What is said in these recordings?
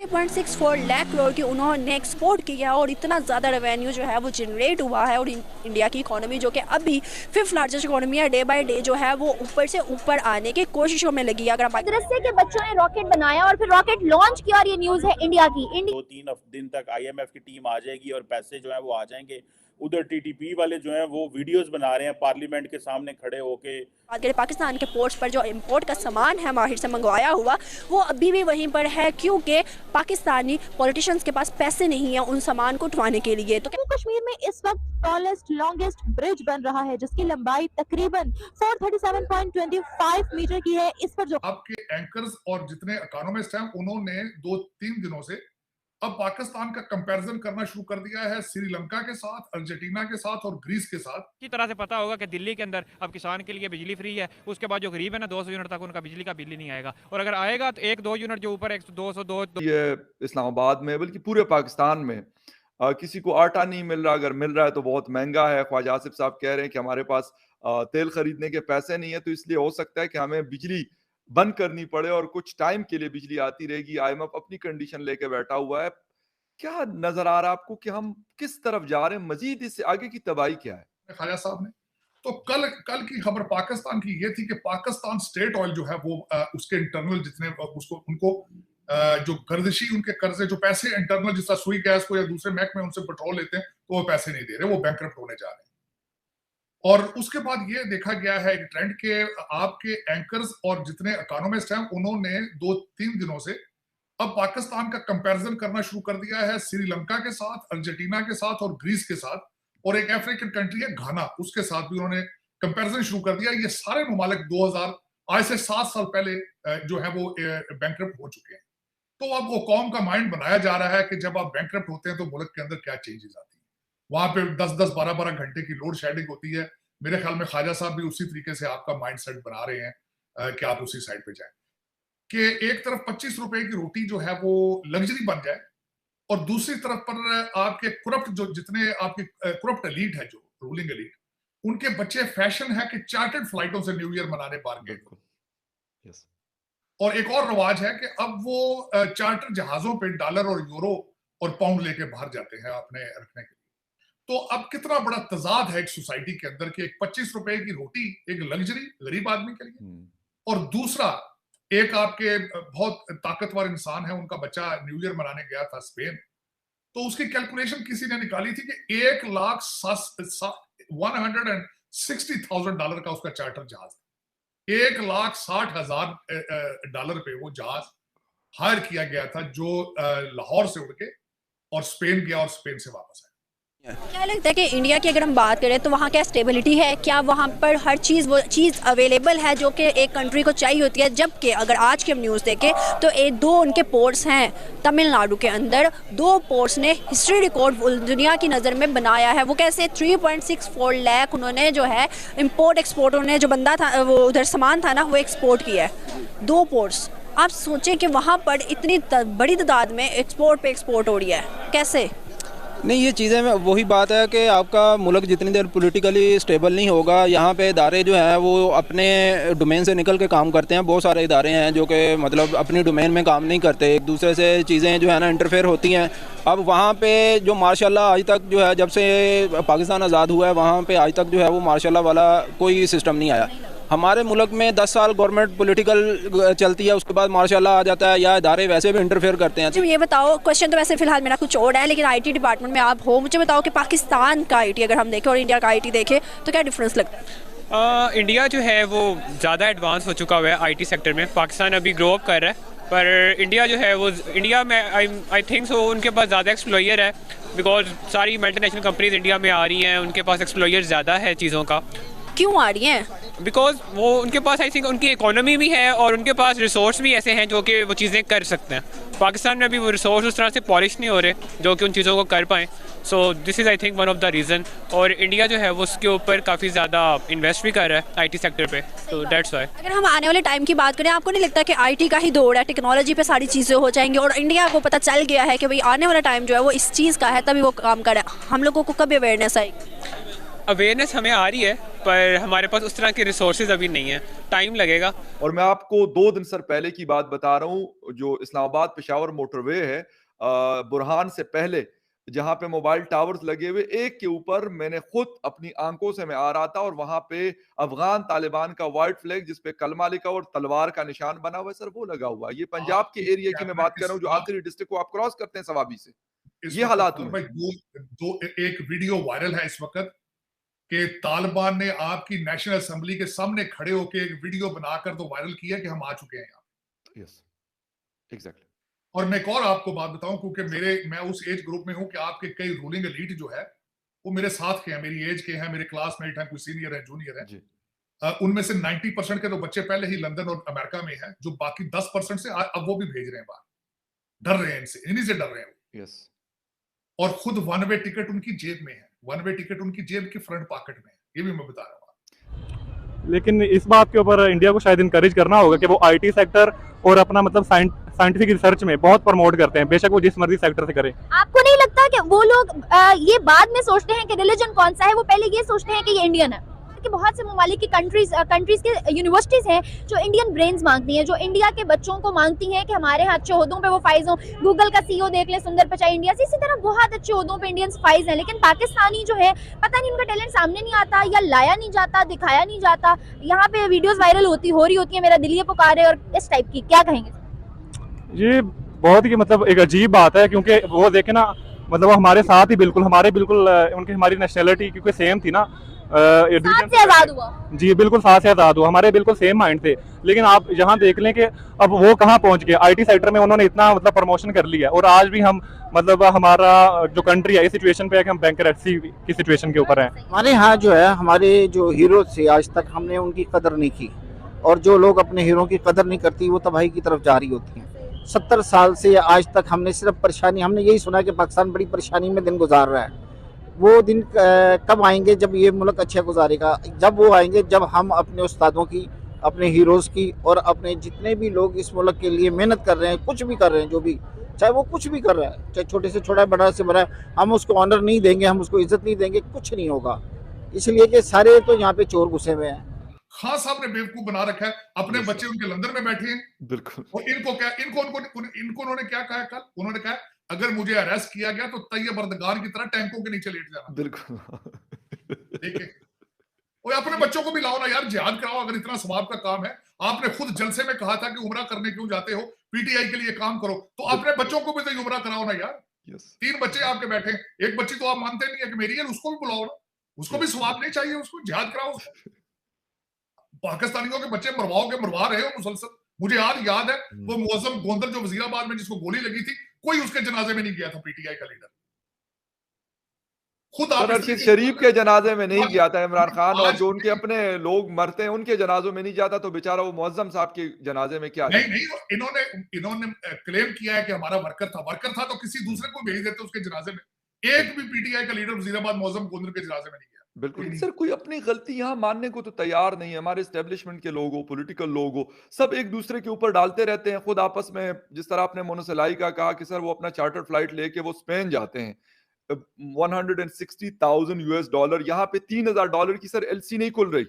3.64 लाख करोड़ की उन्होंने एक्सपोर्ट किया और इतना ज़्यादा रेवेन्यू जो है वो जनरेट हुआ है। और इंडिया की इकोनॉमी जो कि अभी 5th लार्जेस्ट इकोनॉमी है, डे बाय डे जो है वो ऊपर से ऊपर आने की कोशिशों में लगी है। अगर मदरसे के बच्चों ने रॉकेट बनाया और फिर रॉकेट लॉन्च किया और ये न्यूज़ है इंडिया की। 2-3 दिन तक IMF की टीम आ जाएगी और पैसे जो है वो आ जाएंगे। उधर TTP वाले जो हैं वो वीडियोस बना रहे हैं पार्लियामेंट के सामने खड़े होके। बात करें पाकिस्तान के पोर्ट्स पर जो इंपोर्ट का सामान है माहिर से मंगवाया हुआ, वो अभी भी वहीं पर है क्योंकि पाकिस्तानी पॉलिटिशियंस के पास पैसे नहीं है उन सामान को उठवाने के लिए। तो कश्मीर में इस वक्त टॉलेस्ट लॉन्गेस्ट ब्रिज बन रहा है जिसकी लंबाई तकरीबन 437.25 मीटर की है। इस पर जो आपके एंकर्स और जितने इकोनॉमिस्ट हैं उन्होंने 2-3 दिनों से अब पाकिस्तान का कंपैरिजन करना शुरू कर दिया है श्रीलंका के साथ, अर्जेंटीना के साथ और ग्रीस के साथ। की तरह से पता होगा कि दिल्ली के अंदर अब किसान के लिए बिजली फ्री है, उसके बाद जो गरीब है ना 200 यूनिट तक उनका बिजली का बिल ही नहीं आएगा, और अगर आएगा तो 1-2 यूनिट जो ऊपर 202 ये इस्लामाबाद में बल्कि पूरे पाकिस्तान में किसी को आटा नहीं मिल रहा, अगर मिल रहा है तो बहुत महंगा है। ख्वाजा आसिफ साहब कह रहे हैं कि हमारे पास तेल खरीदने के पैसे नहीं है, तो इसलिए हो सकता है कि हमें बिजली बंद करनी पड़े और कुछ टाइम के लिए बिजली आती रहेगी। IMF अपनी कंडीशन लेके बैठा हुआ है। क्या नजर आ रहा है आपको कि हम किस तरफ जा रहे हैं? मजीद इससे आगे की तबाही क्या है? ख्वाजा साहब ने तो कल की खबर पाकिस्तान की ये थी कि पाकिस्तान स्टेट ऑयल जो है वो उसके इंटरनल जितने उनको जो गर्दिशी उनके कर्जे जो पैसे इंटरनल जिस तरह सुई गैस को या दूसरे महकमे उनसे पेट्रोल लेते हैं तो वो पैसे नहीं दे रहे, वो बैंकरप्ट होने जा रहे हैं। और उसके बाद ये देखा गया है एक ट्रेंड के आपके एंकर्स और जितने इकोनॉमिस्ट हैं उन्होंने 2-3 दिनों से अब पाकिस्तान का कंपैरिजन करना शुरू कर दिया है श्रीलंका के साथ, अर्जेंटीना के साथ और ग्रीस के साथ, और एक अफ्रीकन कंट्री है घाना, उसके साथ भी उन्होंने कंपैरिजन शुरू कर दिया। ये सारे ममालिक 2000 आज से 7 साल पहले जो है वो बैंकरप्ट हो चुके हैं। तो अब वो कौम का माइंड बनाया जा रहा है कि जब आप बैंकरप्ट होते हैं तो मुल्क के अंदर क्या चेंजेस आती है। वहां पे 10-10, 12-12 घंटे की लोड शेडिंग होती है। मेरे ख्याल में ख्वाजा साहब भी उसी तरीके से आपका माइंड सेट बना रहे हैं कि आप उसी साइड पे जाए कि एक तरफ 25 रुपए की रोटी जो है वो लग्जरी बन जाए और दूसरी तरफ पर आपके करप्ट जो जितने आपकी करप्ट एलीट है, जो रूलिंग एलीट, उनके बच्चे फैशन है कि चार्टर्ड फ्लाइटों से न्यू ईयर मनाने बाहर गए। और एक और रवाज है कि अब वो चार्टर जहाजों पे डॉलर और यूरो और पाउंड लेके बाहर जाते हैं अपने रखने के लिए। तो अब कितना बड़ा तजाद है एक सोसाइटी के अंदर कि एक 25 रुपए की रोटी एक लग्जरी गरीब आदमी के लिए, और दूसरा एक आपके बहुत ताकतवर इंसान है, उनका बच्चा न्यू ईयर मनाने गया था स्पेन, तो उसकी कैलकुलेशन किसी ने निकाली थी कि $160,000 का उसका चार्टर जहाज था। $1,60,000 पे वो जहाज हायर किया गया था जो लाहौर से उड़ के और स्पेन गया और स्पेन से वापस आया। क्या लगता है कि इंडिया की अगर हम बात करें तो वहाँ क्या स्टेबिलिटी है? क्या वहाँ पर हर चीज़ वो चीज़ अवेलेबल है जो कि एक कंट्री को चाहिए होती है? जबकि अगर आज की हम न्यूज़ देखें तो 2 उनके पोर्ट्स हैं तमिलनाडु के अंदर, 2 पोर्ट्स ने हिस्ट्री रिकॉर्ड दुनिया की नज़र में बनाया है। वो कैसे 3.64 लाख उन्होंने जो है इम्पोर्ट एक्सपोर्ट, उन्होंने जो बंदा था वो उधर सामान था ना वो एक्सपोर्ट किया है 2 पोर्ट्स। आप सोचें कि वहाँ पर इतनी बड़ी तादाद में एक्सपोर्ट पे एक्सपोर्ट हो रही है, कैसे? नहीं, ये चीज़ें में वही बात है कि आपका मुल्क जितनी देर पॉलिटिकली स्टेबल नहीं होगा, यहाँ पे इदारे जो हैं वो अपने डोमेन से निकल के काम करते हैं। बहुत सारे इदारे हैं जो कि मतलब अपनी डोमेन में काम नहीं करते, एक दूसरे से चीज़ें जो है ना इंटरफेयर होती हैं। अब वहाँ पे जो माशाल्लाह आज तक जो है जब से पाकिस्तान आज़ाद हुआ है वहाँ पे आज तक जो है वो माशाल्लाह वाला कोई सिस्टम नहीं आया। हमारे मुल्क में 10 साल गवर्नमेंट पॉलिटिकल चलती है, उसके बाद माशाल्लाह आ जाता है, या इदारे वैसे भी इंटरफेयर करते हैं। ये बताओ, क्वेश्चन तो वैसे फिलहाल मेरा कुछ और है, लेकिन IT डिपार्टमेंट में आप हो, मुझे बताओ कि पाकिस्तान का IT अगर हम देखें और इंडिया का IT देखें तो क्या डिफरेंस लगता है? इंडिया जो है वो ज़्यादा एडवांस हो चुका हुआ है IT सेक्टर में, पाकिस्तान अभी ग्रो अप कर रहा है, पर इंडिया जो है वो इंडिया में आई थिंक सो उनके पास ज़्यादा एक्सप्लोयर है, बिकॉज सारी मल्टीनेशनल कंपनीज इंडिया में आ रही हैं, उनके पास एक्सप्लोयर ज़्यादा है चीज़ों का। क्यों आ रही हैं? बिकॉज वो उनके पास आई थिंक उनकी इकोनॉमी भी है और उनके पास रिसोर्स भी ऐसे हैं जो कि वो चीज़ें कर सकते हैं। पाकिस्तान में अभी वो रिसोर्स उस तरह से पॉलिश नहीं हो रहे जो कि उन चीज़ों को कर पाएँ। So this is I think one of the reason. और इंडिया जो है वो उसके ऊपर काफ़ी ज़्यादा इन्वेस्ट भी कर रहा है IT सेक्टर पे, तो दैट्स वाई। अगर हम आने वाले टाइम की बात करें, आपको नहीं लगता कि IT का ही दौर है, टेक्नोलॉजी पे सारी चीज़ें हो जाएंगी और इंडिया को पता चल गया है कि भाई आने वाला टाइम जो है वो इस चीज़ का है, तभी वो काम कर रहा है? हम लोगों को कब अवेयरनेस आएगी? अवेयरनेस हमें आ रही है, पर हमारे पास उस तरह के रिसोर्सेज अभी नहीं है, टाइम लगेगा। और मैं आपको 2 दिन सर पहले की बात बता रहा हूँ, जो इस्लामाबाद पेशावर मोटरवे है, बुरहान से पहले, जहां पे मोबाइल टावर्स लगे हुए, एक के ऊपर मैंने खुद अपनी आंखों से मैं आ रहा था, और वहां पे अफगान तालिबान का व्हाइट फ्लैग जिसपे कलमा लिखा और तलवार का निशान बना हुआ है सर, वो लगा हुआ है। ये पंजाब के एरिया की मैं बात कर रहा हूँ, जो आखिरी डिस्ट्रिक्ट को आप क्रॉस करते हैं सवाबी से, इस ये वक्त हालात हुए। भाई एक वीडियो वायरल है इस वक्त कि तालिबान ने आपकी नेशनल असेंबली के सामने खड़े होकर एक वीडियो बनाकर तो वायरल किया कि हम आ चुके हैं यहाँ। Yes, exactly. और मैं एक और आपको बात बताऊं, क्योंकि मैं उस एज ग्रुप में हूं कि आपके कई रूलिंग एलीट जो है वो मेरे साथ के हैं, मेरी एज के हैं, मेरे क्लासमेट हैं, कोई सीनियर है, जूनियर है। उनमें से 90% के तो बच्चे पहले ही लंदन और अमेरिका में हैं, जो बाकी 10% से अब वो भी भेज रहे हैं बाहर, डर रहे हैं इनसे, इन्हीं से डर रहे हैं। यस। और खुद वन वे टिकट उनकी जेब में है, वन वे टिकट उनकी जेब के फ्रंट पॉकेट में है, ये भी मैं बता रहा हूँ। लेकिन इस बात के ऊपर इंडिया को शायद इनकरेज करना होगा कि वो आईटी सेक्टर और अपना मतलब साइंटिफिक रिसर्च में बहुत प्रमोट करते हैं, बेशक वो जिस मर्जी सेक्टर से करें। आपको नहीं लगता कि वो लोग ये बाद में सोचते हैं कि रिलीजन कौन सा है, वो पहले ये सोचते हैं कि ये इंडियन है? कि बहुत से ममालिक की कंट्रीज के यूनिवर्सिटीज हैं जो इंडियन ब्रेन्स मांगती हैं, जो इंडिया के बच्चों को मांगती हैं कि हमारे यहाँ अच्छे ओहदों पे वो फाइज हों। गूगल का सीईओ देख लें, सुंदर पिचाई इंडिया से, इसी तरह बहुत अच्छे ओहदों पे इंडियंस फाइज हैं। लेकिन पाकिस्तानी जो है, पता नहीं उनका टैलेंट सामने नहीं आता, या लाया नहीं जाता, दिखाया नहीं जाता। यहाँ पे वीडियोस वायरल हो रही होती है, मेरा दिल ये पुकारे, और इस टाइप की। क्या कहेंगे? ये बहुत ही मतलब एक अजीब बात है, क्योंकि वो देखे ना, मतलब वो हमारे साथ ही बिल्कुल उनकी हमारी नेशनलिटी क्योंकि सेम थी ना, साथ से आजाद हुआ। जी बिल्कुल, साथ से आजाद हुआ, हमारे बिल्कुल सेम माइंड थे। लेकिन आप यहाँ देख लें कि अब वो कहाँ पहुँच गए, आईटी सेक्टर में उन्होंने इतना मतलब प्रमोशन कर लिया, और आज भी हम मतलब हमारा जो कंट्री है इस सिचुएशन पे है कि हम बैंकरप्सी की सिचुएशन के ऊपर हैं। हमारे यहाँ जो है, हमारे जो हीरो थे आज तक हमने उनकी कदर नहीं की, और जो लोग अपने हीरो की कदर नहीं करती वो तबाही की तरफ जा रही होती हैं। 70 साल से आज तक हमने सिर्फ परेशानी, हमने यही सुना कि पाकिस्तान बड़ी परेशानी में दिन गुजार रहा है। वो दिन कब आएंगे जब ये मुल्क अच्छा गुजारेगा? जब वो आएंगे जब हम अपने उस्तादों की, अपने हीरोज़ की, और अपने जितने भी लोग इस मुल्क के लिए मेहनत कर रहे हैं, कुछ भी कर रहे हैं, जो भी, चाहे वो कुछ भी कर रहा है, चाहे छोटे से छोटा, बड़ा से बड़ा, हम उसको ऑनर नहीं देंगे, हम उसको इज्जत नहीं देंगे, कुछ नहीं होगा। इसलिए कि सारे तो यहाँ पे चोर घुसे हुए हैं। खान साहब ने बेवकूफ बना रखा है, अपने बच्चे उनके लंदन में बैठे हैं। बिल्कुल। और इनको उन्होंने क्या कहा कल? उन्होंने कहा अगर मुझे अरेस्ट किया गया तो तैयब अर्दगान की तरह टैंकों के नीचे लेट जाना। बिल्कुल। ठीक है, और अपने बच्चों को भी लाओ ना यार, जिहाद कराओ अगर इतना सवाब का काम है। आपने खुद जलसे में कहा था कि उमरा करने क्यों जाते हो, पीटीआई के लिए काम करो, तो अपने बच्चों को भी तो उमरा कराओ ना यार। 3 बच्चे आपके बैठे हैं, एक बच्ची तो आप मानते नहीं है कि मेरी है, उसको भी बुलाओ ना, उसको भी सवाब नहीं चाहिए, उसको जिहाद कराओ उसको। पाकिस्तानियों के बच्चे मरवा रहे हो मुसलसल। मुझे याद है वो मुअज्जम गोंदल जो वजीराबाद में जिसको गोली लगी थी, कोई उसके जनाजे में नहीं गया था, पीटीआई का लीडर खुद। अरशद शरीफ के जनाजे में नहीं गया था इमरान खान, और जो उनके अपने लोग मरते हैं उनके जनाजों में नहीं जाता, तो बेचारा वो मुअज्जम साहब के जनाजे में क्या? नहीं, इन्होंने क्लेम किया है कि हमारा वर्कर था तो किसी दूसरे को भेज देते उसके जनाजे में। एक भी पीटीआई का लीडर वजीराबाद मुअज्जम गोंदल के जनाजे में नहीं गया। बिल्कुल सर, कोई अपनी गलती यहाँ मानने को तो तैयार नहीं है। हमारे एस्टेब्लिशमेंट के लोग हो, पॉलिटिकल लोग हो, सब एक दूसरे के ऊपर डालते रहते हैं खुद आपस में। जिस तरह आपने मोनोसलाई का कहा कि सर वो अपना चार्टर फ्लाइट लेके वो स्पेन जाते हैं, $160,000, यहाँ पे $3,000 की सर एलसी नहीं खुल रही।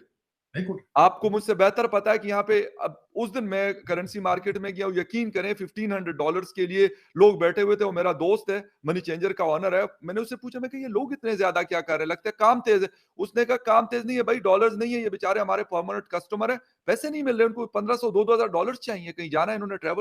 आपको मुझसे बेहतर पता है कि यहाँ पे अब उस दिन मैं करेंसी मार्केट में गया, यकीन करें $1,500 के लिए लोग बैठे हुए थे। वो मेरा दोस्त है, मनी चेंजर का ऑनर है। मैंने उससे पूछा, मैं कि ये लोग इतने ज्यादा क्या कर रहे हैं, लगता है काम तेज है। उसने कहा काम तेज नहीं है भाई, डॉलर्स नहीं है, ये बेचारे हमारे परमानेंट कस्टमर है, पैसे नहीं मिल रहे उनको, $1,500 $2,000 चाहिए, कहीं जाना है इन्होंने ट्रैवल